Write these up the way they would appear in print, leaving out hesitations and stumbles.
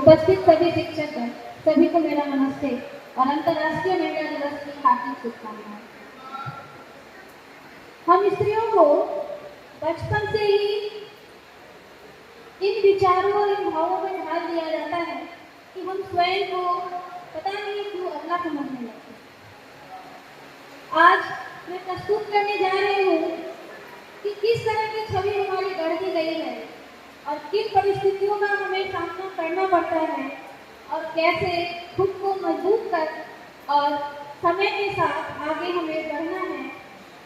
उपस्थित सभी शिक्षक सभी को मेरा नमस्ते और अंतर्राष्ट्रीय महिला दिवस की हार्दिक शुभकामनाएं। हम स्त्रियों को बचपन से ही इन विचारों और इन भावों में ढाल दिया जाता है कि हम स्वयं को पता नहीं क्यों अगला समझने लगते। आज मैं प्रस्तुत करने जा रही हूँ कि किस तरह की छवि हमारी गढ़ी गई है और किन परिस्थितियों का हमें सामना करना पड़ता है और कैसे खुद को मजबूत कर और समय के साथ आगे हमें बढ़ना है।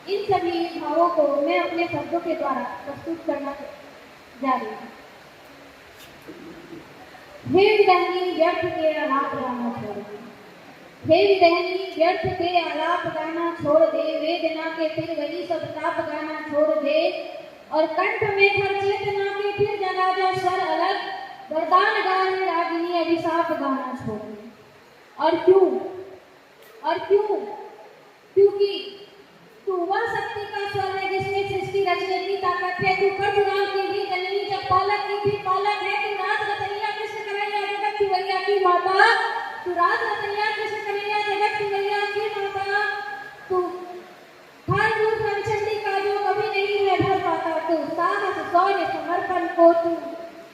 इन सभी भावों को मैं अपने शब्दों के द्वारा प्रस्तुत करना जा रही हूँ। हे विरहनी व्यर्थ के आलाप गाना छोड़ दे, हे विरहनी व्यर्थ के आलाप गाना छोड़ दे, वेदना के फिर वही सब ताप गाना छोड़ दे और कंठ में हर चेतना के फिर जगा जा स्वर अलग, वरदान गाने रागिनी अभिशाप गाना छोड़ दे। और क्यों? क्योंकि तू वह शक्ति का स्वर है जिसमें सृष्टि रचने की ताकत है। तू कठुराल की भी जननी जब पालक की भी पालक है। तू राज रतैया कृष्ण कन्हैया जगत खिवैया की माता, तू राज रतैया कृष्ण कन्हैया जगत खिवैया की माता। तू हर रूप रंगचंडी का जो कभी नहीं है भर पाता। तू साहस शौर्य समर्पण को तू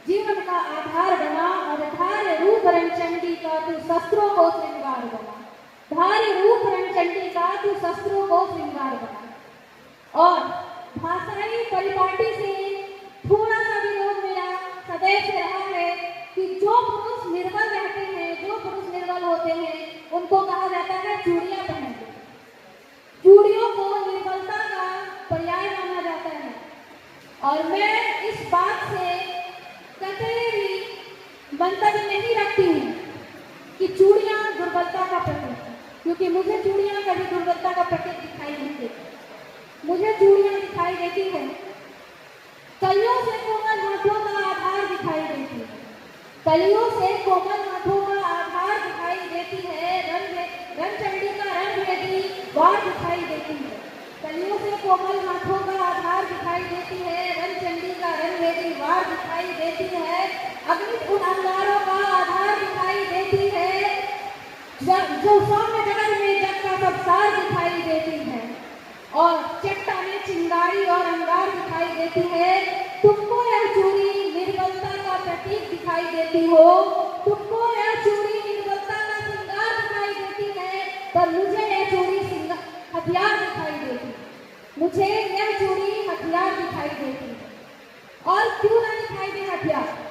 जीवन का आधार बना और धार्य रूप रंगचंडी का तू शस्त्रों को श्रृंगार बना। धार्य रूप रंगचंडी का तू शस्त्रों को श्रृंगार बना। और भाषाई परिपाटी से थोड़ा सा विरोध मेरा सदैव से रहा है कि जो पुरुष निर्बल रहते हैं, जो पुरुष निर्बल होते हैं, उनको कहा जाता है चूड़ियां पहनते। चूड़ियों को निर्बलता का पर्याय माना जाता है और मैं इस बात से कतई भी मंतव्य नहीं रखती हूँ कि चूड़ियां दुर्बलता का प्रतीक है, क्योंकि मुझे चूड़ियां कभी दुर्बलता का प्रतीक दिखाई नहीं देती। मुझे चूड़ियां दिखाई देती है कलियों से कोमल हाथों का आधार दिखाई देती है। कलियों से कोमल हाथों का आधार दिखाई देती है। रंगचंडी का रंग वेदी वार दिखाई देती है। कलियों से कोमल हाथों का आधार दिखाई देती है। रंगचंडी का रंग वेदी वार दिखाई देती है। अग्नि उन अंगारों का आधार दिखाई देती है जो सौम्य जगत में जग का सब सार दिखाई देती है। और चट्टाने चिंगारी और अंगार दिखाई देती है। तुमको यह चूड़ी निर्बलता का प्रतीक दिखाई देती हो, तुमको यह चूड़ी निर्बलता का श्रृंगार दिखाई देती है, पर मुझे यह चूड़ी हथियार दिखाई देती है। मुझे यह चूड़ी हथियार दिखाई देती है। और क्यों ना दिखाई दे हथियार?